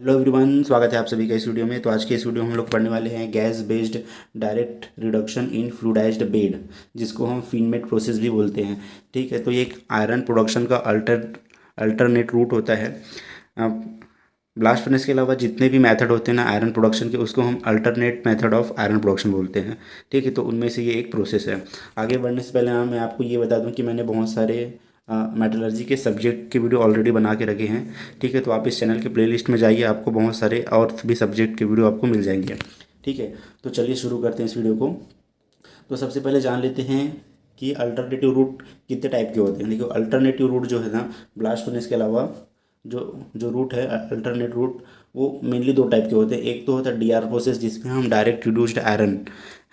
Hello everyone, स्वागत है आप सभी का इस वीडियो में। तो आज के इस वीडियो में हम लोग पढ़ने वाले हैं gas based direct reduction in fluidized bed, जिसको हम फिनमेट प्रोसेस भी बोलते हैं। ठीक है, तो ये एक आयरन प्रोडक्शन का अल्टरनेट रूट होता है। ब्लास्ट फर्नेस के अलावा जितने भी मेथड होते हैं ना आयरन प्रोडक्शन के, उसको हम alternate method of iron production बोलते हैं। ठीक है, तो उनमें से ये एक प्रोसेस है। आगे बढ़ने से पहले मैं आपको ये बता दूं कि मैंने बहुत सारे मेटलर्जी के सब्जेक्ट के वीडियो ऑलरेडी बना के रखे हैं। ठीक है, तो आप इस चैनल के प्लेलिस्ट में जाइए, आपको बहुत सारे और भी सब्जेक्ट के वीडियो आपको मिल जाएंगे। ठीक है, तो चलिए शुरू करते हैं इस वीडियो को। तो सबसे पहले जान लेते हैं कि अल्टरनेटिव रूट कितने टाइप के होते हैं। देखिए, अल्टरनेटिव रूट जो है ना, ब्लास्ट फर्नेस के अलावा जो जो रूट है अल्टरनेट रूट, वो मेनली दो टाइप के होते हैं। एक तो होता है डीआर प्रोसेस, जिसमें हम डायरेक्ट रिड्यूस्ड आयरन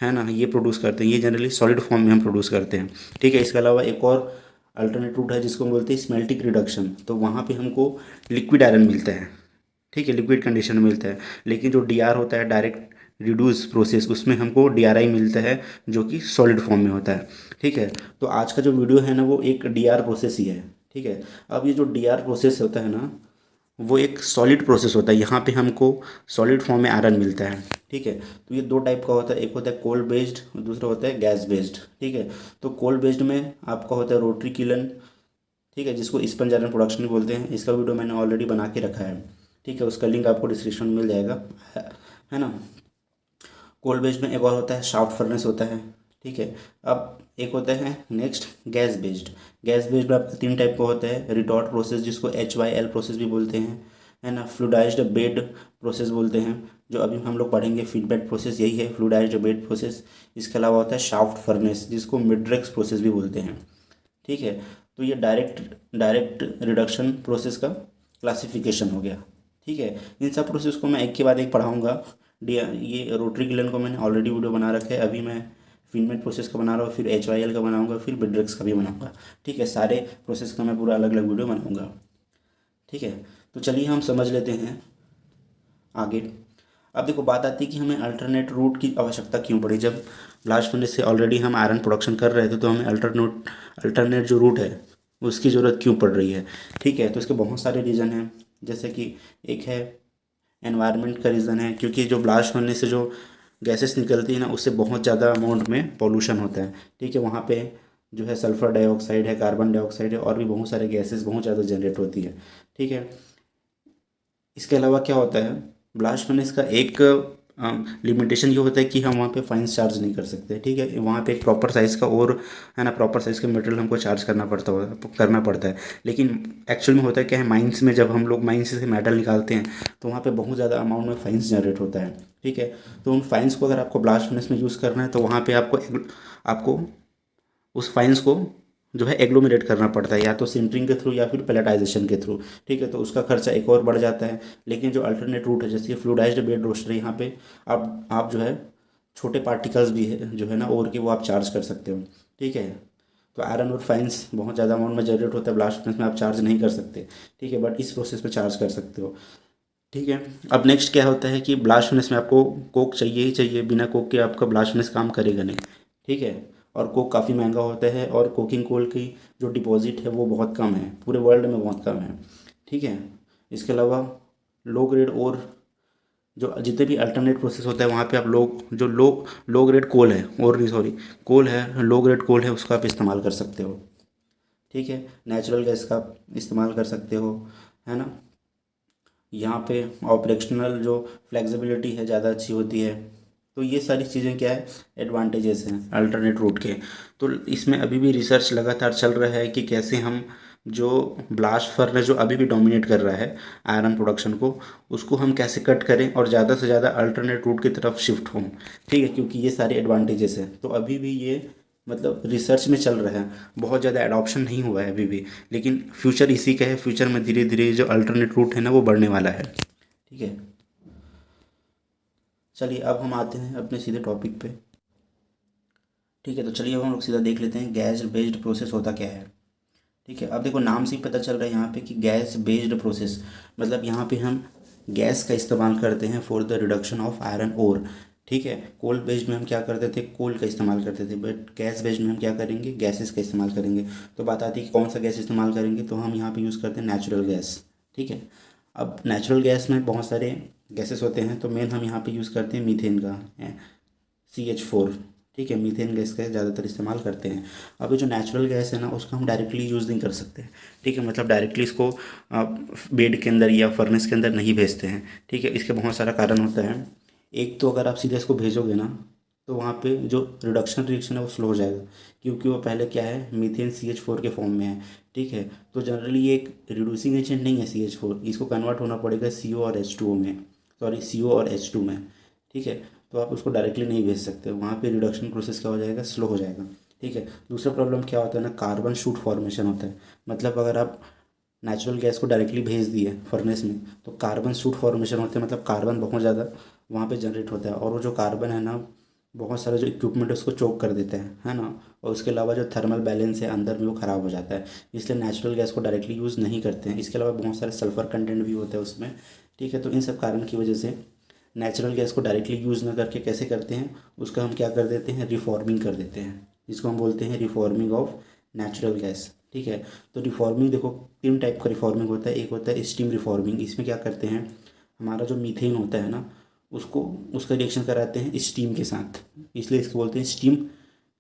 है ना ये प्रोड्यूस करते हैं। ये जनरली सॉलिड फॉर्म में हम प्रोड्यूस करते हैं। ठीक है, इसके अलावा एक और अल्टरनेट रूट है जिसको हम बोलते हैं स्मेल्टिक रिडक्शन। तो वहाँ पे हमको लिक्विड आयरन मिलता है। ठीक है, लिक्विड कंडीशन में मिलता है। लेकिन जो डीआर होता है डायरेक्ट रिड्यूस प्रोसेस, उसमें हमको डीआरआई मिलता है, जो कि सॉलिड फॉर्म में होता है। ठीक है, तो आज का जो वीडियो है ना वो एक डीआर प्रोसेस ही है। ठीक है, अब ये जो डीआर प्रोसेस होता है ना, वो एक सॉलिड प्रोसेस होता है। यहाँ पे हमको सॉलिड फॉर्म में आयरन मिलता है। ठीक है, तो ये दो टाइप का होता है, एक होता है कोल बेस्ड और दूसरा होता है गैस बेस्ड। ठीक है, तो कोल बेस्ड में आपका होता है रोटरी किलन। ठीक है, जिसको स्पंज आयरन प्रोडक्शन भी बोलते हैं। इसका वीडियो मैंने ऑलरेडी बना के रखा है। ठीक है, उसका लिंक आपको डिस्क्रिप्शन में मिल जाएगा, है ना। कोल बेस्ड में एक और होता है शाफ्ट फर्नेस होता है। ठीक है, अब एक होता है next gas based. Gas based में आपका तीन टाइप का होता है। रिटॉर्ट प्रोसेस, जिसको HYL प्रोसेस भी बोलते हैं, है ना। फ्लूइडाइज्ड बेड प्रोसेस बोलते हैं, जो अभी हम लोग पढ़ेंगे फीडबैक प्रोसेस यही है, फ्लूइडाइज्ड बेड प्रोसेस। इसके अलावा होता है शाफ्ट फर्नेस, जिसको मिड्रेक्स प्रोसेस भी बोलते हैं। ठीक है, तो ये डायरेक्ट डायरेक्ट रिडक्शन प्रोसेस का क्लासिफिकेशन हो गया। ठीक है, इन सब प्रोसेस को मैं एक के बाद एक पढ़ाऊँगा। ये रोटरी किलन को मैंने ऑलरेडी वीडियो बना रखा है। अभी मैं फिनमेट प्रोसेस का बना रहा हूँ, फिर HYL का बनाऊँगा, फिर बिड्रेक्स का भी बनाऊँगा। ठीक है, सारे प्रोसेस का मैं पूरा अलग अलग वीडियो बनाऊँगा। ठीक है, तो चलिए हम समझ लेते हैं आगे। अब देखो, बात आती है कि हमें अल्टरनेट रूट की आवश्यकता क्यों पड़ी। जब ब्लास्ट फर्नेस से ऑलरेडी हम आयरन प्रोडक्शन कर रहे थे, तो हमें अल्टरनेट जो रूट है उसकी ज़रूरत क्यों पड़ रही है। ठीक है, तो इसके बहुत सारे रीज़न हैं। जैसे कि एक है एनवायरनमेंट का रीज़न है, क्योंकि जो ब्लास्ट फर्नेस से जो गैसेस निकलती है ना, उससे बहुत ज़्यादा अमाउंट में पॉल्यूशन होता है। ठीक है, वहाँ पे जो है सल्फ़र डाइऑक्साइड है, कार्बन डाइऑक्साइड है, और भी बहुत सारे गैसेस बहुत ज़्यादा जनरेट होती है। ठीक है, इसके अलावा क्या होता है, ब्लास्ट फर्नेस का एक लिमिटेशन ये होता है कि हम वहाँ पे फाइन्स चार्ज नहीं कर सकते। ठीक है, वहाँ पे एक प्रॉपर साइज़ का और है ना प्रॉपर साइज़ का मटेरियल हमको चार्ज करना पड़ता है। लेकिन एक्चुअल में होता है क्या है, माइंस में जब हम लोग माइंस से मेटल निकालते हैं, तो वहाँ पे बहुत ज़्यादा अमाउंट में फाइन्स जनरेट होता है। ठीक है, तो उन फाइन्स को अगर आपको ब्लास्ट फर्नेस में यूज़ करना है, तो वहाँ पे आपको उस फाइन्स को जो है एग्लोमेरेट करना पड़ता है, या तो सिंटरिंग के थ्रू या फिर पेलेटाइजेशन के थ्रू। ठीक है, तो उसका खर्चा एक और बढ़ जाता है। लेकिन जो अल्टरनेट रूट है, जैसे फ्लूइडाइज्ड बेड रोस्टर है, यहाँ पे आप जो है छोटे पार्टिकल्स भी है जो है ना और के, वो आप चार्ज कर सकते हो। ठीक है, तो आयरन और फाइन्स बहुत ज़्यादा अमाउंट में जनरेट होता है, ब्लास्ट फर्नेस में आप चार्ज नहीं कर सकते। ठीक है, बट इस प्रोसेस में चार्ज कर सकते हो। ठीक है, अब नेक्स्ट क्या होता है कि ब्लास्ट फर्नेस में आपको कोक चाहिए ही चाहिए। बिना कोक के आपका ब्लास्ट फर्नेस काम करेगा नहीं। ठीक है, और कोक काफ़ी महंगा होता है, और कोकिंग कोल की जो डिपॉजिट है वो बहुत कम है, पूरे वर्ल्ड में बहुत कम है। ठीक है, इसके अलावा लो ग्रेड और जो जितने भी अल्टरनेट प्रोसेस होता है, वहाँ पे आप लो ग्रेड कोल है, और सॉरी कोल है, लो ग्रेड कोल है, उसका आप इस्तेमाल कर सकते हो। ठीक है, नेचुरल गैस का आप इस्तेमाल कर सकते हो, है ना। यहाँ पे ऑपरेशनल जो फ्लेक्सिबिलिटी है ज़्यादा अच्छी होती है। तो ये सारी चीज़ें क्या है, एडवांटेजेस हैं अल्टरनेट रूट के। तो इसमें अभी भी रिसर्च लगातार चल रहा है कि कैसे हम जो ब्लास्ट फर्नेस जो अभी भी डोमिनेट कर रहा है आयरन प्रोडक्शन को, उसको हम कैसे कट करें और ज़्यादा से ज़्यादा अल्टरनेट रूट की तरफ शिफ्ट हों। ठीक है, क्योंकि ये सारे एडवांटेजेस हैं, तो अभी भी ये मतलब रिसर्च में चल रहा है, बहुत ज़्यादा एडॉप्शन नहीं हुआ है अभी भी। लेकिन फ्यूचर इसी का है, फ्यूचर में धीरे धीरे जो अल्टरनेट रूट है ना वो बढ़ने वाला है। ठीक है, चलिए अब हम आते हैं अपने सीधे टॉपिक पे। ठीक है, तो चलिए अब हम लोग सीधा देख लेते हैं गैस बेस्ड प्रोसेस होता क्या है। ठीक है, अब देखो नाम से ही पता चल रहा है यहाँ पे कि गैस बेस्ड प्रोसेस, मतलब यहाँ पे हम गैस का इस्तेमाल करते हैं for the reduction of iron ore. ठीक है, कोल बेस्ड में हम क्या करते थे, कोल का इस्तेमाल करते थे, बट गैस बेस्ड में हम क्या करेंगे, गैसेस का इस्तेमाल करेंगे। तो बात आती है कि कौन सा गैस इस्तेमाल करेंगे, तो हम यहाँ पे यूज़ करते हैं नेचुरल गैस। ठीक है, अब नेचुरल गैस में बहुत सारे गैसेस होते हैं, तो मेन हम यहाँ पे यूज़ करते हैं मीथेन का, है CH4। ठीक है, मीथेन गैस का ज़्यादातर इस्तेमाल करते हैं। अब ये जो नेचुरल गैस है ना, उसको हम डायरेक्टली यूज़ नहीं कर सकते। ठीक है, मतलब डायरेक्टली इसको बेड के अंदर या फर्नेस के अंदर नहीं भेजते हैं। ठीक है, इसके बहुत सारा कारण होता है। एक तो अगर आप सीधे इसको भेजोगे ना, तो वहाँ पे जो रिडक्शन रिएक्शन है वो स्लो हो जाएगा, क्योंकि वो पहले क्या है, मीथेन CH4 के फॉर्म में है। ठीक है, तो जनरली ये एक रिड्यूसिंग एजेंट नहीं है CH4, इसको कन्वर्ट होना पड़ेगा CO और H2O में, सॉरी CO और H2 में। ठीक है, तो आप उसको डायरेक्टली नहीं भेज सकते, वहाँ पे रिडक्शन प्रोसेस क्या हो जाएगा, स्लो हो जाएगा। ठीक है, दूसरा प्रॉब्लम क्या होता है ना, कार्बन शूट फॉर्मेशन होता है। मतलब अगर आप नेचुरल गैस को डायरेक्टली भेज दिए फर्नेस में, तो कार्बन शूट फॉर्मेशन होते हैं, मतलब कार्बन बहुत ज़्यादा वहाँ पे जनरेट होता है, और वो जो कार्बन है ना, बहुत सारे जो इक्विपमेंट है उसको चोक कर देते हैं, है ना। और उसके अलावा जो थर्मल बैलेंस है अंदर में वो ख़राब हो जाता है, इसलिए नेचुरल गैस को डायरेक्टली यूज़ नहीं करते हैं। इसके अलावा बहुत सारे सल्फ़र कंटेंट भी होता है उसमें। ठीक है, तो इन सब कारण की वजह से नेचुरल गैस को डायरेक्टली यूज़ ना करके कैसे करते हैं, उसका हम क्या कर देते हैं, रिफॉर्मिंग कर देते हैं, जिसको हम बोलते हैं रिफॉर्मिंग ऑफ नेचुरल गैस। ठीक है, तो रिफॉर्मिंग देखो, 3 टाइप का रिफॉर्मिंग होता है। एक होता है स्टीम रिफॉर्मिंग, इसमें क्या करते हैं, हमारा जो मीथेन होता है ना, उसको उसका रिएक्शन कराते हैं स्टीम के साथ, इसलिए इसको बोलते हैं स्टीम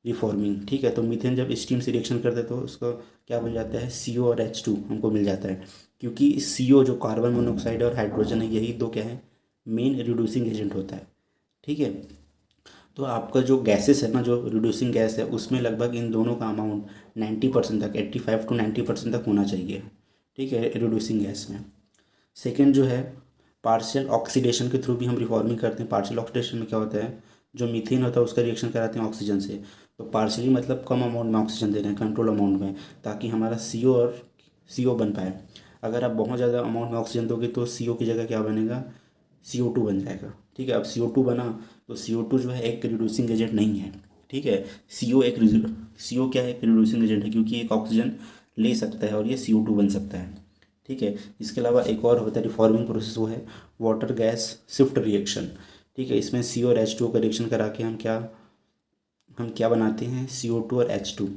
रिफॉर्मिंग। ठीक है, तो मीथेन जब स्टीम से रिएक्शन करते हैं तो उसका क्या बन जाता है, CO और H2 हमको मिल जाता है, क्योंकि CO जो कार्बन मोनोऑक्साइड और हाइड्रोजन है, यही दो क्या है, मेन रिड्यूसिंग एजेंट होता है। ठीक है, तो आपका जो गैसेस है ना, जो रिड्यूसिंग गैस है, उसमें लगभग इन दोनों का अमाउंट 90% तक, 85 to 90% तक होना चाहिए। ठीक है, रिड्यूसिंग गैस में। सेकेंड जो है, पार्शियल ऑक्सीडेशन के थ्रू भी हम रिफॉर्मिंग करते हैं। पार्शियल ऑक्सीडेशन में क्या होता है, जो मीथेन होता है उसका रिएक्शन कराते हैं ऑक्सीजन से। तो पार्शियली मतलब कम अमाउंट में ऑक्सीजन दे रहे हैं, कंट्रोल अमाउंट में, ताकि हमारा CO और CO बन पाए। अगर आप बहुत ज़्यादा अमाउंट में ऑक्सीजन दोगे तो CO की जगह क्या बनेगा, CO2 बन जाएगा। ठीक है, अब CO2 बना, तो CO2 जो है एक रिड्यूसिंग एजेंट नहीं है। ठीक है, CO क्या है, एक रिड्यूसिंग एजेंट है, क्योंकि एक ऑक्सीजन ले सकता है और ये CO2 बन सकता है। ठीक है, इसके अलावा एक और होता है रिफॉर्मिंग प्रोसेस, वो है वाटर गैस शिफ्ट रिएक्शन। ठीक है, इसमें CO और H2O का रिएक्शन करा के हम क्या बनाते हैं, CO2 और H2।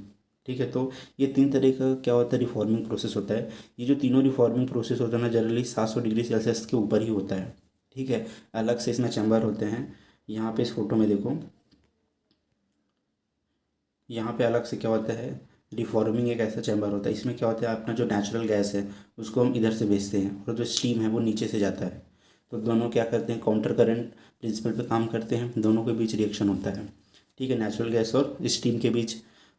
ठीक है, तो ये 3 तरह का क्या होता है, रिफॉर्मिंग प्रोसेस होता है। ये जो तीनों रिफॉर्मिंग प्रोसेस होता है ना, जनरली 700 डिग्री सेल्सियस के ऊपर ही होता है। ठीक है, अलग से इसमें चैम्बर होते हैं। यहाँ पे इस फोटो में देखो, यहाँ पे अलग से क्या होता है, रिफॉर्मिंग एक ऐसा चैम्बर होता है। इसमें क्या होता है, अपना जो नेचुरल गैस है उसको हम इधर से भेजते हैं, और जो स्टीम है वो नीचे से जाता है। तो दोनों क्या करते हैं, काउंटर करंट प्रिंसिपल पे काम करते हैं, दोनों के बीच रिएक्शन होता है। ठीक है, नेचुरल गैस और स्टीम के बीच।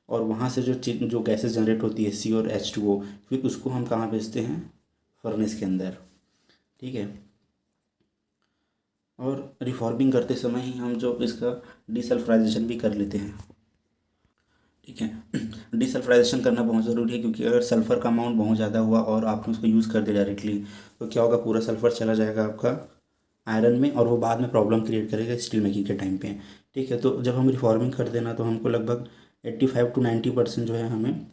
और वहाँ से जो गैसेस जनरेट होती है, CO और H2O, फिर उसको हम कहाँ भेजते हैं, फर्नेस के अंदर। ठीक है, और रिफॉर्मिंग करते समय ही हम जो इसका डिसल्फ्राइजेशन भी कर लेते हैं। ठीक है, डिसल्फ्राइजेशन करना बहुत ज़रूरी है, क्योंकि अगर सल्फ़र का अमाउंट बहुत ज़्यादा हुआ और आपने उसको यूज़ कर दिया डायरेक्टली, तो क्या होगा, पूरा सल्फ़र चला जाएगा आपका आयरन में, और वो बाद में प्रॉब्लम क्रिएट करेगा स्टील मेकिंग के टाइम पे। ठीक है, तो जब हम रिफॉर्मिंग कर देना, तो हमको लगभग 85 to 90% जो है हमें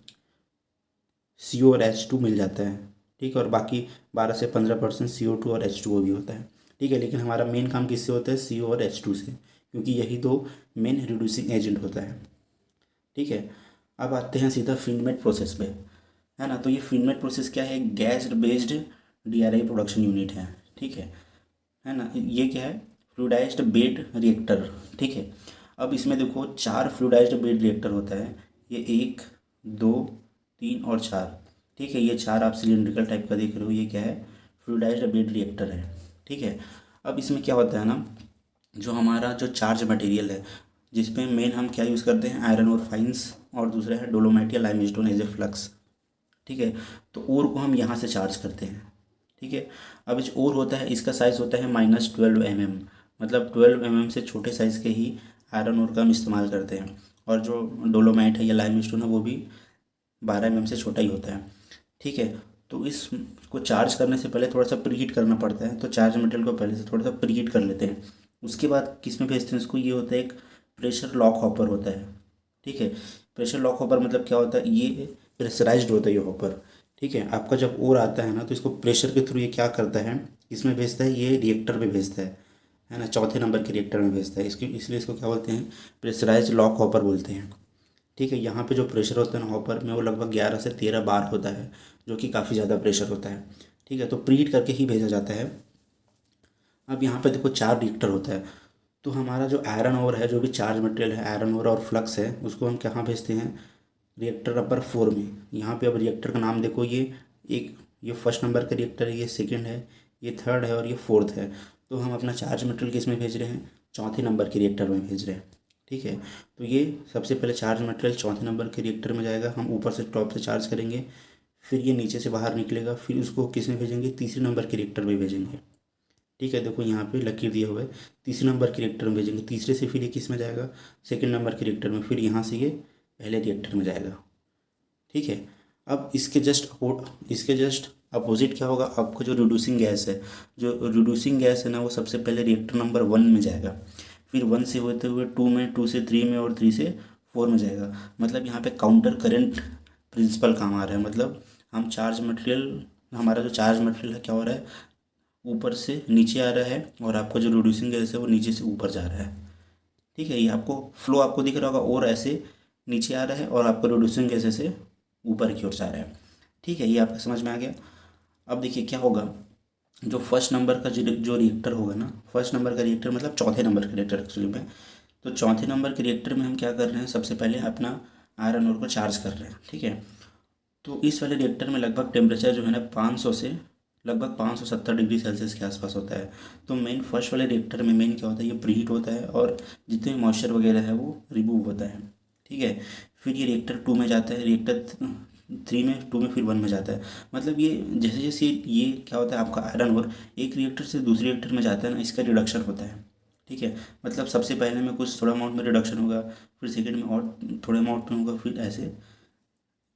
CO और H2 मिल जाता है। ठीक है, और बाकी 12 से 15% CO2 और H2O भी होता है। ठीक है, लेकिन हमारा मेन काम किससे होता है, CO और H2 से, क्योंकि यही दो मेन रिड्यूसिंग एजेंट होता है। ठीक है, अब आते हैं सीधा फिनमेट प्रोसेस पे, है ना। तो ये फिनमेट प्रोसेस क्या है, gas based DRI production unit है। ठीक है ना। ये क्या है, फ्लूइडाइज्ड बेड रिएक्टर। ठीक है, अब इसमें देखो 4 फ्लूइडाइज्ड बेड रिएक्टर होता है। ये 1, 2, 3 और 4। ठीक है, ये 4 आप सिलेंड्रिकल टाइप का देख रहे हो, ये क्या है, फ्लूइडाइज्ड बेड रिएक्टर है। ठीक है, अब इसमें क्या होता है ना, जो हमारा जो चार्ज मटेरियल है, जिसमें मेन हम क्या यूज़ करते हैं, आयरन और फाइंस, और दूसरा है डोलोमाइट या लाइमस्टोन एज ए फ्लक्स। ठीक है, तो ओर को हम यहाँ से चार्ज करते हैं। ठीक है, अब जो ओर होता है, इसका साइज़ होता है -12 mm, मतलब 12 mm से छोटे साइज़ के ही आयरन ओर का हम इस्तेमाल करते हैं। और जो डोलोमाइट है या लाइमस्टोन है, वो भी 12 mm से छोटा ही होता है। ठीक है, तो इसको चार्ज करने से पहले थोड़ा सा प्रीहीट करना पड़ता है, तो चार्ज मटेरियल को पहले से थोड़ा सा प्रीहीट कर लेते हैं। उसके बाद किस में भेजते हैं इसको, ये होता है एक प्रेशर लॉक हॉपर होता है। ठीक है, प्रेशर लॉक हॉपर मतलब क्या होता है, ये प्रेशराइज्ड होता है ये हॉपर। ठीक है, आपका जब ओर आता है ना, तो इसको प्रेशर के थ्रू ये क्या करता है, इसमें भेजता है, ये रिएक्टर में भेजता है ना, चौथे नंबर के रिएक्टर में भेजता है। इसलिए इसको क्या बोलते हैं, प्रेशराइज्ड लॉक हॉपर बोलते हैं। ठीक है, यहाँ पे जो प्रेशर होता है ना हॉपर में, वो लगभग 11 से 13 बार होता है, जो कि काफ़ी ज़्यादा प्रेशर होता है। ठीक है, तो प्रीहीट करके ही भेजा जाता है। अब यहाँ पे देखो 4 रिएक्टर होता है, तो हमारा जो आयरन ओर है, जो भी चार्ज मटेरियल है आयरन ओर और फ्लक्स है, उसको हम कहाँ भेजते हैं, रिएक्टर नंबर 4 में। यहाँ पे अब रिएक्टर का नाम देखो, ये फर्स्ट नंबर का रिएक्टर है, ये सेकंड है, ये थर्ड है और ये फोर्थ है। तो हम अपना चार्ज मटेरियल किस में भेज रहे हैं, चौथे नंबर के रिएक्टर में भेज रहे हैं। ठीक है, तो ये सबसे पहले चार्ज मटेरियल चौथे नंबर के रिएक्टर में जाएगा, हम ऊपर से टॉप से चार्ज करेंगे, फिर ये नीचे से बाहर निकलेगा, फिर उसको किस में भेजेंगे, तीसरे नंबर के रिएक्टर में भेजेंगे। ठीक है, देखो यहाँ पे लकीर दिया हुआ है, तीसरे नंबर के रिएक्टर में भेजेंगे, तीसरे से फिर ये किस में जाएगा, सेकंड नंबर के रिएक्टर में, फिर यहाँ से ये पहले रिएक्टर में जाएगा। ठीक है, अब इसके जस्ट अपोजिट क्या होगा, आपको जो रिड्यूसिंग गैस है, जो रिड्यूसिंग गैस है ना, वो सबसे पहले रिएक्टर नंबर 1 में जाएगा, फिर 1 से होते हुए 2 में, 2 से 3 में और 3 से 4 में जाएगा। मतलब यहाँ पे काउंटर करंट प्रिंसिपल काम आ रहा है। मतलब हम चार्ज मटेरियल, हमारा जो चार्ज मटेरियल है क्या हो रहा है, ऊपर से नीचे आ रहा है, और आपका जो रिड्यूसिंग गैस है वो नीचे से ऊपर जा रहा है। ठीक है, ये आपको फ्लो आपको दिख रहा होगा, और ऐसे नीचे आ रहा है, और आपको रिड्यूसिंग गैस ऐसे ऊपर की ओर जा रहा है। ठीक है, ये आपको समझ में आ गया। अब देखिए क्या होगा, जो फर्स्ट नंबर का जो रिएक्टर होगा ना, फर्स्ट नंबर का रिएक्टर मतलब चौथे नंबर का रिएक्टर एक्चुअली में, तो चौथे नंबर के रिएक्टर में हम क्या कर रहे हैं, सबसे पहले अपना आयरन ओर को चार्ज कर रहे हैं। ठीक है, तो इस वाले रिएक्टर में लगभग टेम्परेचर जो है ना 500 से लगभग 570 डिग्री सेल्सियस के आसपास होता है। तो मेन फर्स्ट वाले रिएक्टर में मेन क्या होता है, ये प्रीहीट होता है, और जितने भी मॉइस्चर वगैरह है वो रिमूव होता है। ठीक है, फिर ये रिएक्टर 2 में जाता है, रिएक्टर 3 में, 2 में, फिर 1 में जाता है। मतलब ये जैसे जैसे ये क्या होता है, आपका आयरन और एक रिएक्टर से दूसरे रिएक्टर में जाता है ना, इसका रिडक्शन होता है। ठीक है, मतलब सबसे पहले में कुछ थोड़ा अमाउंट में रिडक्शन होगा, फिर सेकेंड में और थोड़े अमाउंट में होगा, फिर ऐसे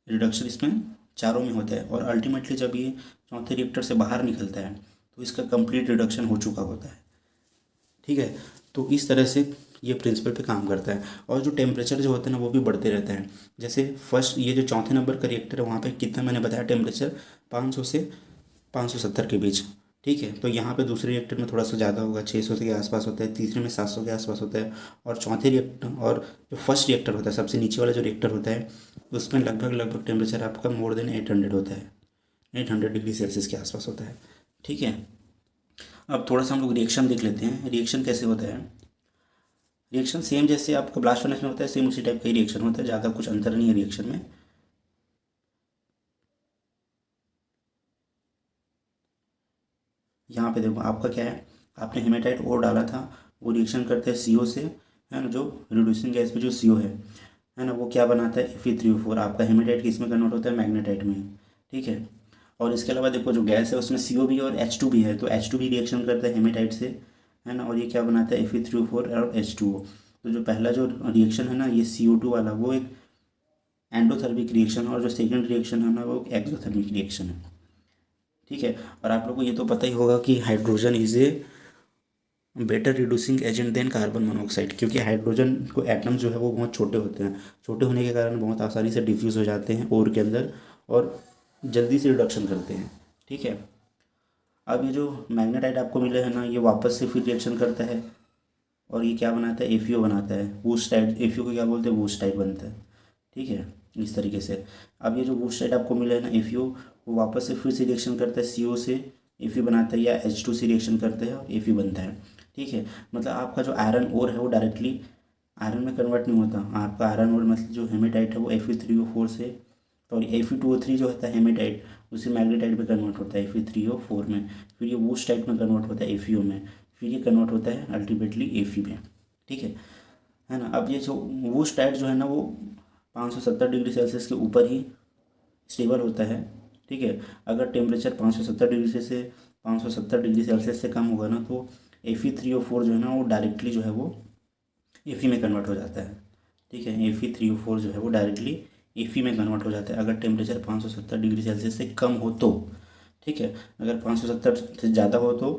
रिडक्शन इसमें चारों में होता है, और अल्टीमेटली जब ये चौथे रिएक्टर से बाहर निकलता है तो इसका कंप्लीट रिडक्शन हो चुका होता है। ठीक है, तो इस तरह से ये प्रिंसिपल पे काम करता है। और जो टेम्परेचर जो होता है ना, वो भी बढ़ते रहते हैं। जैसे फर्स्ट ये जो चौथे नंबर का रिएक्टर है, वहाँ पे कितना मैंने बताया टेम्परेचर, 500 से 570 के बीच। ठीक है, तो यहाँ पे दूसरे रिएक्टर में थोड़ा सा ज़्यादा होगा, 600 के आसपास होता है, तीसरे में 700 के आसपास होता है, और चौथे रिएक्टर, और जो फर्स्ट रिएक्टर होता है, सबसे नीचे वाला जो रिएक्टर होता है, उसमें लगभग लगभग टेम्परेचर आपका मोर देन 800 होता है, 800 डिग्री सेल्सियस के आसपास होता है। ठीक है, अब थोड़ा सा हम लोग रिएक्शन देख लेते हैं, रिएक्शन कैसे होता है। रिएक्शन सेम जैसे आपका ब्लास्ट फर्नेस में होता है, सेम उसी टाइप का ही रिएक्शन होता है, ज़्यादा कुछ अंतर नहीं है रिएक्शन में। यहाँ पे देखो आपका क्या है, आपने हेमेटाइट और डाला था, वो रिएक्शन करते हैं CO से, है ना, जो रिड्यूसिंग गैस में जो CO है ना, वो क्या बनाता है Fe3O4। आपका हेमेटाइट किस में कन्वर्ट होता है, मैग्नेटाइट में। ठीक है, और इसके अलावा देखो जो गैस है उसमें CO भी और H2 भी है, तो H2 भी रिएक्शन करता है हेमेटाइट से, है ना, और ये क्या बनाता है Fe3O4 और H2O। तो जो पहला जो रिएक्शन है ना, ये CO2 वाला, वो एक एंडोथर्मिक रिएक्शन है, और जो सेकंड रिएक्शन है ना, वो एक्सोथर्मिक रिएक्शन है। ठीक है, और आप लोगों को ये तो पता ही होगा कि hydrogen is a better reducing agent than carbon monoxide, क्योंकि हाइड्रोजन को एटम जो है वो बहुत छोटे होते हैं, छोटे होने के कारण बहुत आसानी से डिफ्यूज़ हो जाते हैं ओर के अंदर, और जल्दी से रिडक्शन करते हैं। ठीक है, अब ये जो मैग्नेटाइट आपको मिला है ना, ये वापस से फिर रिएक्शन करता है, और ये क्या बनाता है, FeO बनाता है, वूस्टाइड। FeO को क्या बोलते हैं, वूस्टाइड बनता है। ठीक है, इस तरीके से। अब ये जो वूस्टाइड आपको मिला है ना, FeO, वो वापस से फिर से रिएक्शन करता है, CO से Fe बनाता है, या H2 से रिएक्शन करते हैं और Fe बनता है। ठीक है, मतलब आपका जो आयरन ओर है वो डायरेक्टली आयरन में कन्वर्ट नहीं होता। आपका आयरन ओर मतलब जो हेमेटाइट है वो Fe3O4 से, और Fe2O3 जो होता है हेमेटाइट, उसे मैग्नेटाइट में कन्वर्ट होता है Fe3O4 में, फिर ये वूस्टाइट में कन्वर्ट होता है FeO में, फिर ये कन्वर्ट होता है अल्टीमेटली Fe में। ठीक है ना। अब ये जो वूस्टाइट जो है ना, वो 570 डिग्री सेल्सियस के ऊपर ही स्टेबल होता है। ठीक है, अगर टेम्परेचर 570 डिग्री से 570 डिग्री सेल्सियस से कम होगा ना, तो Fe3O4 जो है ना, वो डायरेक्टली जो है वो Fe में कन्वर्ट हो जाता है। ठीक है, Fe3O4 जो है वो डायरेक्टली Fe में कन्वर्ट हो जाता है, अगर टेम्परेचर 570 डिग्री सेल्सियस से कम हो तो। ठीक है, अगर 570 से ज़्यादा हो तो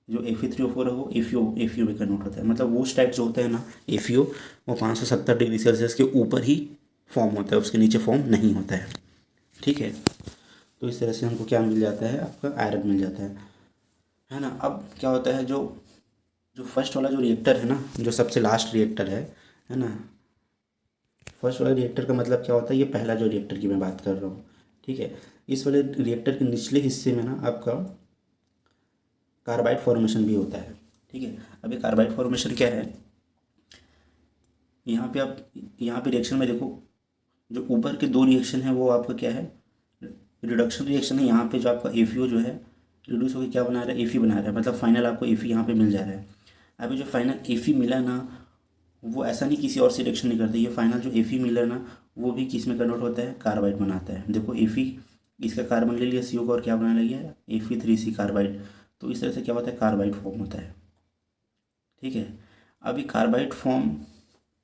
जो Fe3O4 है वो FeO में कन्वर्ट होता है। मतलब वो टाइप जो होता है ना FeO, वो 570 डिग्री सेल्सियस के ऊपर ही फॉर्म होता है, उसके नीचे फॉर्म नहीं होता है। ठीक है, तो इस तरह से हमको क्या मिल जाता है, आपका आयरन मिल जाता है ना। अब क्या होता है, जो जो फर्स्ट वाला जो रिएक्टर है ना, जो सबसे लास्ट रिएक्टर है ना, फर्स्ट वाला रिएक्टर का मतलब क्या होता है, ये पहला जो रिएक्टर की मैं बात कर रहा हूँ। ठीक है, इस वाले रिएक्टर के निचले हिस्से में ना आपका कार्बाइड फॉर्मेशन भी होता है। ठीक है, अभी कार्बाइड फॉर्मेशन क्या है, यहाँ पे आप यहाँ पे रिएक्शन में देखो, जो ऊपर के दो रिएक्शन है वो आपका क्या है, रिडक्शन रिएक्शन है। यहाँ पे जो आपका एफीओ जो है रिड्यूस होकर क्या बना रहा है, एफी बना रहा है, मतलब फाइनल आपको एफी यहाँ पे मिल जा रहा है। अभी जो फाइनल एफी मिला ना, वो ऐसा नहीं किसी और से रिएक्शन नहीं करता, ये फाइनल जो एफी मिला ना वो भी किस में कन्वर्ट होता है, कार्बाइड बनाता है। देखो एफी, इसका कार्बन ले लिया CO का और क्या बनाने लगे Fe3C कार्बाइड, तो इस तरह से क्या होता है, कार्बाइड फॉर्म होता है। ठीक है, अभी कार्बाइड फॉर्म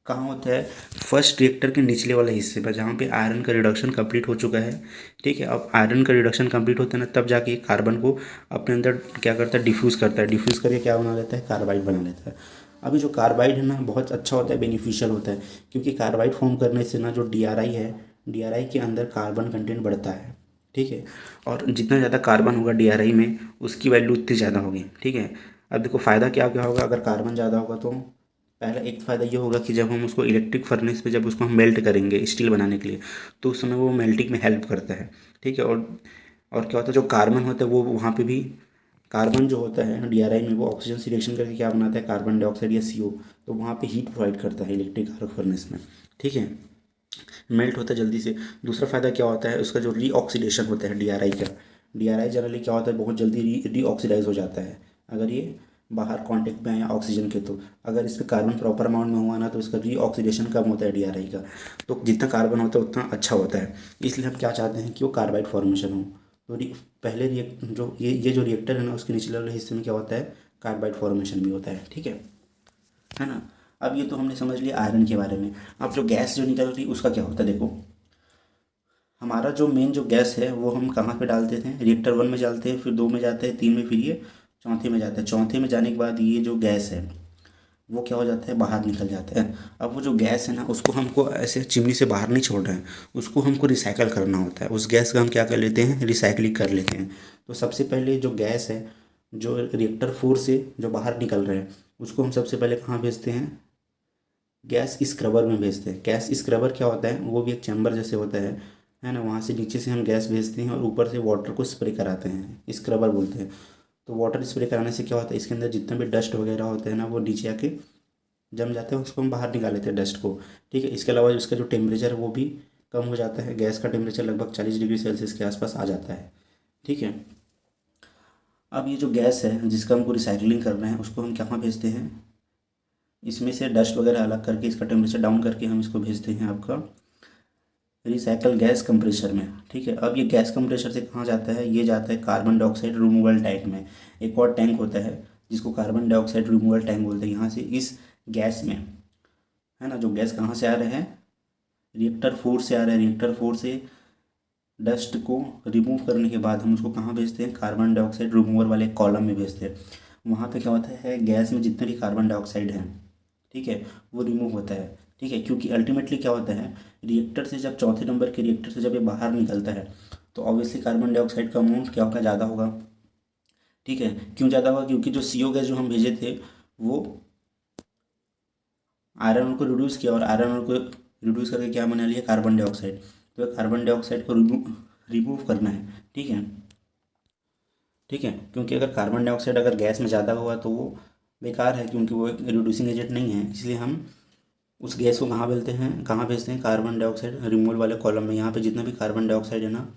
कहाँ होता है, फर्स्ट रिएक्टर के निचले वाले हिस्से पर, जहाँ पे आयरन का रिडक्शन कंप्लीट हो चुका है। ठीक है, अब आयरन का रिडक्शन कंप्लीट होता है ना, तब जाके कार्बन को अपने अंदर क्या करता है, डिफ्यूज़ करता है, डिफ्यूज़ करके क्या बना लेता है, कार्बाइड बना लेता है। अभी जो कार्बाइड है ना बहुत अच्छा होता है, बेनिफिशियल होता है, क्योंकि कार्बाइड फॉर्म करने से ना जो DRI है, DRI के अंदर कार्बन कंटेंट बढ़ता है। ठीक है, और जितना ज़्यादा कार्बन होगा DRI में, उसकी वैल्यू उतनी ज़्यादा होगी। ठीक है, अब देखो फ़ायदा क्या क्या होगा अगर कार्बन ज़्यादा होगा तो, पहला एक फ़ायदा ये होगा कि जब हम उसको इलेक्ट्रिक फर्नेस पे जब उसको हम मेल्ट करेंगे स्टील बनाने के लिए, तो उस समय वो मेल्टिंग में हेल्प करता है। ठीक है, और क्या होता है, जो कार्बन होता है वो वहाँ पे भी, कार्बन जो होता है DRI में वो ऑक्सीजन से रिएक्शन करके क्या बनाता है, कार्बन डाइऑक्साइड या CO, तो वहाँ पे हीट प्रोवाइड करता है इलेक्ट्रिक आर्क फर्नेस में। ठीक है, मेल्ट होता है जल्दी से। दूसरा फ़ायदा क्या होता है, उसका जो रीऑक्सीडेशन होता है DRI का, DRI जनरली क्या होता है, बहुत जल्दी रीऑक्सीडाइज हो जाता है अगर ये बाहर कांटेक्ट में आया ऑक्सीजन के। तो अगर इस पर कार्बन प्रॉपर अमाउंट में हुआ ना, तो इसका रीऑक्सीडेशन कम होता है DRI का, तो जितना कार्बन होता है उतना अच्छा होता है। इसलिए हम क्या चाहते हैं कि वो कार्बाइड फॉर्मेशन हो। तो पहले जो ये जो रिएक्टर है ना, उसके निचले वाले हिस्से में क्या होता है, कार्बाइड फॉर्मेशन भी होता है। ठीक है ना। अब ये तो हमने समझ लिया आयरन के बारे में। अब जो गैस जो निकल रही उसका क्या होता है, देखो हमारा जो मेन जो गैस है वो हम कहाँ पे डालते थे, रिएक्टर 1 में डालते हैं, फिर 2 में जाते हैं, 3 में, फिर ये चौथे में जाता है। चौथे में जाने के बाद ये जो गैस है वो क्या हो जाता है, बाहर निकल जाता है। अब वो जो गैस है ना, उसको हमको ऐसे चिमनी से बाहर नहीं छोड़ रहे हैं, उसको हमको रिसाइकल करना होता है। उस गैस का हम क्या कर लेते हैं, रिसाइकलिंग कर लेते हैं। तो सबसे पहले जो गैस है, जो रिएक्टर 4 से जो बाहर निकल रहे हैं, उसको हम सबसे पहले कहाँ भेजते हैं, गैस स्क्रबर में भेजते हैं। गैस स्क्रबर क्या होता है, वो भी एक चैम्बर जैसे होता है ना, वहाँ से नीचे से हम गैस भेजते हैं और ऊपर से वाटर को स्प्रे कराते हैं, स्क्रबर बोलते हैं। तो वाटर स्प्रे कराने से क्या होता है, इसके अंदर जितने भी डस्ट वगैरह होते हैं ना, वो नीचे आके जम जाते हैं, उसको हम बाहर निकाल लेते हैं डस्ट को। ठीक है, इसके अलावा इसका जो टेम्परेचर है वो भी कम हो जाता है, गैस का टेम्परेचर लगभग 40 डिग्री सेल्सियस के आसपास आ जाता है। ठीक है, अब ये जो गैस है जिसका हमको रिसाइकलिंग करना है, उसको हम कहाँ भेजते हैं, इसमें से डस्ट वगैरह अलग करके इसका टेम्परेचर डाउन करके हम इसको भेजते हैं आपका रिसाइकल गैस कंप्रेसर में। ठीक है, अब ये गैस कंप्रेसर से कहाँ जाता है, ये जाता है कार्बन डाइऑक्साइड रिमूवल टैंक में। एक और टैंक होता है जिसको कार्बन डाइऑक्साइड रिमूवल टैंक बोलते हैं। यहाँ से इस गैस में, है ना, जो गैस कहाँ से आ रहे हैं, रिएक्टर 4 से आ रहा है। रिएक्टर 4 से डस्ट को रिमूव करने के बाद हम उसको कहाँ भेजते हैं, कार्बन डाइऑक्साइड रिमूवर वाले कॉलम में भेजते हैं। वहाँ पे क्या होता है, गैस में जितने भी कार्बन डाइऑक्साइड हैं, ठीक है, वो रिमूव होता है। ठीक है, क्योंकि अल्टीमेटली क्या होता है, रिएक्टर से जब चौथे नंबर के रिएक्टर से जब ये बाहर निकलता है, तो ऑब्वियसली कार्बन डाइऑक्साइड का अमाउंट क्या होगा, ज़्यादा होगा। ठीक है, क्यों ज़्यादा होगा, क्योंकि जो CO गैस जो हम भेजे थे वो आयरन को रिड्यूस किया, और आयरन को रिड्यूस करके क्या बना लिया, कार्बन डाइऑक्साइड। तो कार्बन डाइऑक्साइड को रिमूव करना है। ठीक है, ठीक है, क्योंकि अगर कार्बन डाइऑक्साइड अगर गैस में ज़्यादा हुआ तो वो बेकार है, क्योंकि वो एक रिड्यूसिंग एजेंट नहीं है। इसलिए हम उस गैस को कहाँ भेजते हैं, कार्बन डाइऑक्साइड रिमूवल वाले कॉलम में। यहाँ पे जितना भी कार्बन डाइऑक्साइड है ना,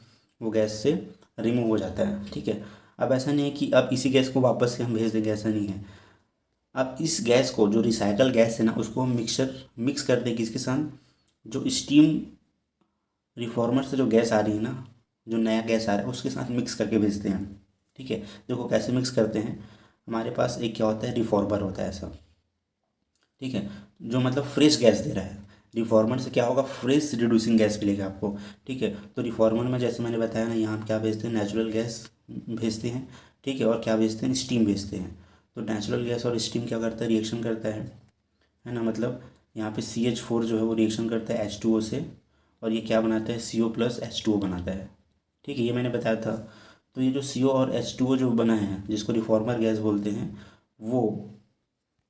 वो गैस से रिमूव हो जाता है। ठीक है, अब ऐसा नहीं है कि अब इसी गैस को वापस से हम भेज देंगे, ऐसा नहीं है। अब इस गैस को, जो रिसाइकल गैस है ना, उसको हम मिक्स कर दें किसके साथ, जो स्टीम रिफॉर्मर से जो गैस आ रही है ना, जो नया गैस आ रहा है, उसके साथ मिक्स करके भेजते हैं। ठीक है, देखो कैसे मिक्स करते हैं, हमारे पास एक क्या होता है, रिफॉर्मर होता है ऐसा। ठीक है, जो मतलब फ्रेश गैस दे रहा है। रिफॉर्मर से क्या होगा, फ्रेश रिड्यूसिंग गैस मिलेगा आपको। ठीक है, तो रिफॉर्मर में जैसे मैंने बताया ना, यहाँ हम क्या भेजते हैं, नेचुरल गैस भेजते हैं। ठीक है, और क्या भेजते हैं, स्टीम भेजते हैं। तो नेचुरल गैस और स्टीम क्या करता है, रिएक्शन करता है ना, मतलब यहाँ पे CH4 जो है वो रिएक्शन करता है H2O से, और ये क्या बनाता है, CO+H2O बनाता है। ठीक है, ये मैंने बताया था। तो ये जो CO और H2O जो बना है, जिसको रिफॉर्मर गैस बोलते हैं, वो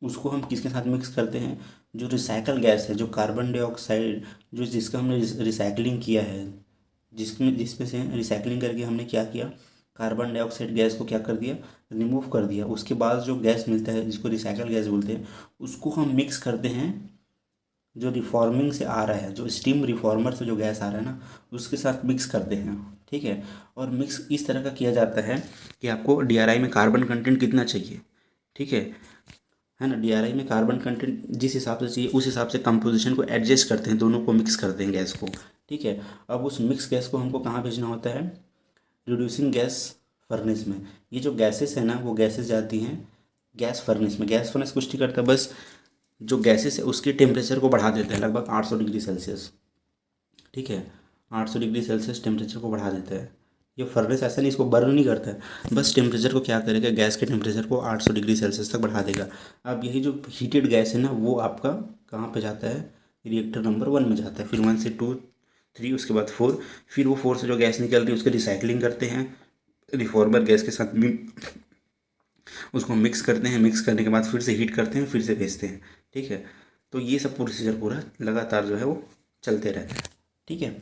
उसको हम किसके साथ मिक्स करते हैं, जो रिसाइकल गैस है, जो कार्बन डाइऑक्साइड जो जिसका हमने रिसाइकलिंग किया है, जिसमें से रिसाइकलिंग करके हमने क्या किया, कार्बन डाइऑक्साइड गैस को क्या कर दिया, रिमूव कर दिया। उसके बाद जो गैस मिलता है जिसको रिसाइकल गैस बोलते हैं, उसको हम मिक्स करते हैं जो रिफॉर्मिंग से आ रहा है, जो स्टीम रिफॉर्मर से जो गैस आ रहा है ना, उसके साथ मिक्स करते हैं। ठीक है, और मिक्स इस तरह का किया जाता है कि आपको डीआरआई में कार्बन कंटेंट कितना चाहिए। ठीक है ना, डीआरआई में कार्बन कंटेंट जिस हिसाब से चाहिए उस हिसाब से कंपोजिशन को एडजस्ट करते हैं, दोनों को मिक्स करते हैं गैस को। ठीक है, अब उस मिक्स गैस को हमको कहाँ भेजना होता है, रिड्यूसिंग गैस फर्नेस में। ये जो गैसेस है ना, वो गैसेस जाती हैं गैस फर्नेस में। गैस फर्नेस कुछ नहीं करता, बस जो गैसेस है उसके टेम्परेचर को बढ़ा देता है लगभग 800 डिग्री सेल्सियस। ठीक है, 800 डिग्री सेल्सियस टेम्परेचर को बढ़ा देता है। ये फर्नेस ऐसा नहीं इसको बर्न नहीं करता है, बस टेम्परेचर को क्या करेगा, गैस के टेम्परेचर को 800 डिग्री सेल्सियस तक बढ़ा देगा। अब यही जो हीटेड गैस है ना, वो आपका कहाँ पे जाता है, रिएक्टर नंबर 1 में जाता है। फिर 1 से 2 3 उसके बाद 4, फिर वो 4 से जो गैस निकल रही है उसकी रिसाइकलिंग करते हैं, रिफॉर्मर गैस के साथ भी उसको मिक्स करते हैं। मिक्स करने के बाद फिर से हीट करते हैं, फिर से भेजते हैं। ठीक है, तो ये सब प्रोसीजर पूरा लगातार जो है वो चलते रहता है। ठीक है,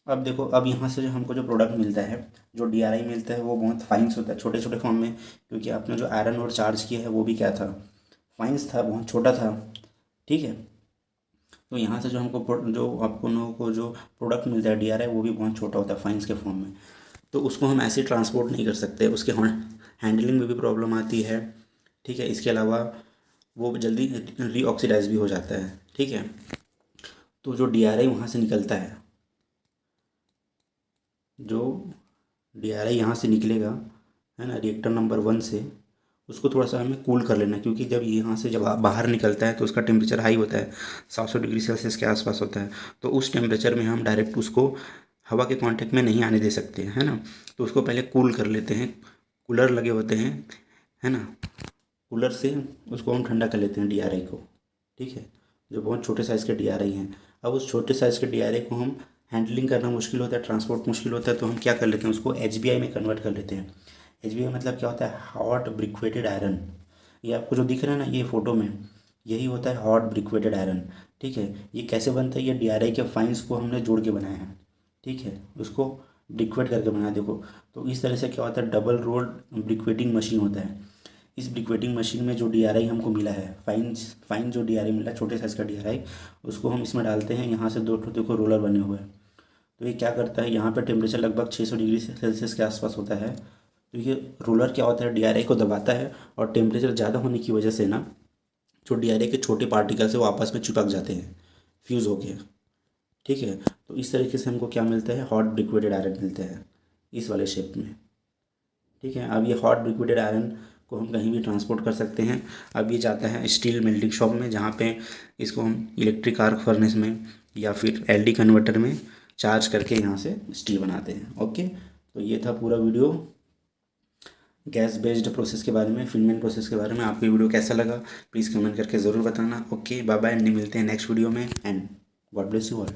अब देखो, अब यहाँ से जो हमको जो प्रोडक्ट मिलता है, जो डीआरआई मिलता है, वो बहुत फाइन्स होता है, छोटे छोटे फॉर्म में। क्योंकि आपने जो आयरन और चार्ज किया है वो भी क्या था, फाइन्स था, बहुत छोटा था। ठीक है, तो यहाँ से जो हमको जो आपको लोगों को जो प्रोडक्ट मिलता है डीआरआई, वो भी बहुत छोटा होता है फाइन्स के फॉर्म में। तो उसको हम ऐसे ट्रांसपोर्ट नहीं कर सकते, उसके हैंडलिंग में भी प्रॉब्लम आती है। ठीक है, इसके अलावा वो जल्दी रीऑक्सीडाइज भी हो जाता है। ठीक है, तो जो डीआरआई वहाँ से निकलता है, जो डीआरआई यहाँ से निकलेगा, है ना, रिएक्टर नंबर 1 से, उसको थोड़ा सा हमें कूल कर लेना। क्योंकि जब यहाँ से जब बाहर निकलता है तो उसका टेम्परेचर हाई होता है, 700 डिग्री सेल्सियस के आसपास होता है। तो उस टेम्परेचर में हम डायरेक्ट उसको हवा के कांटेक्ट में नहीं आने दे सकते हैं, है ना। तो उसको पहले कूल कर लेते हैं, कूलर लगे होते हैं, है ना, कूलर से उसको हम ठंडा कर लेते हैं डीआरआई को। ठीक है, जो बहुत छोटे साइज़ के डीआरआई हैं। अब उस छोटे साइज़ के डीआरआई को हम हैंडलिंग करना मुश्किल होता है, ट्रांसपोर्ट मुश्किल होता है, तो हम क्या कर लेते हैं, उसको एचबीआई में कन्वर्ट कर लेते हैं। एचबीआई मतलब क्या होता है, हॉट ब्रिक्वेटेड आयरन। ये आपको जो दिख रहा है ना ये फ़ोटो में, यही होता है हॉट ब्रिक्वेटेड आयरन। ठीक है, ये कैसे बनता है, ये डीआरआई के फाइन्स को हमने जोड़ के बनाया है। ठीक है, उसको ब्रिक्वेट करके बनाया। देखो, तो इस तरह से क्या होता है, डबल रोड ब्रिक्वेटिंग मशीन होता है। इस ब्रिक्वेटिंग मशीन में जो डीआरआई हमको मिला है, फाइन जो डीआरआई मिला है, छोटे साइज़ का डीआरआई, उसको हम इसमें डालते हैं। यहाँ से 2 देखो रोलर बने हुए हैं। तो ये क्या करता है, यहाँ पर टेम्परेचर लगभग 600 डिग्री सेल्सियस के आसपास होता है। तो ये रोलर क्या होता है, डीआरआई को दबाता है, और टेम्परेचर ज़्यादा होने की वजह से ना, जो डीआरआई के छोटे पार्टिकल्स है वो आपस में चिपक जाते हैं, फ्यूज़ हो गए। ठीक है, तो इस तरीके से हमको क्या मिलता है, हॉट ब्रिक्वेटेड आयरन मिलता है इस वाले शेप में। ठीक है, अब ये हॉट ब्रिक्वेटेड आयरन को हम कहीं भी ट्रांसपोर्ट कर सकते हैं। अब ये जाता है स्टील मेल्टिंग शॉप में, जहाँ पे इसको हम इलेक्ट्रिक आर्क फर्नेस में या फिर एलडी कन्वर्टर में चार्ज करके यहाँ से स्टील बनाते हैं। ओके, तो ये था पूरा वीडियो गैस बेस्ड प्रोसेस के बारे में, फिनमेंट प्रोसेस के बारे में। आपको ये वीडियो कैसा लगा प्लीज़ कमेंट करके ज़रूर बताना। ओके, बाय बाय, मिलते हैं नेक्स्ट वीडियो में, and God bless you all.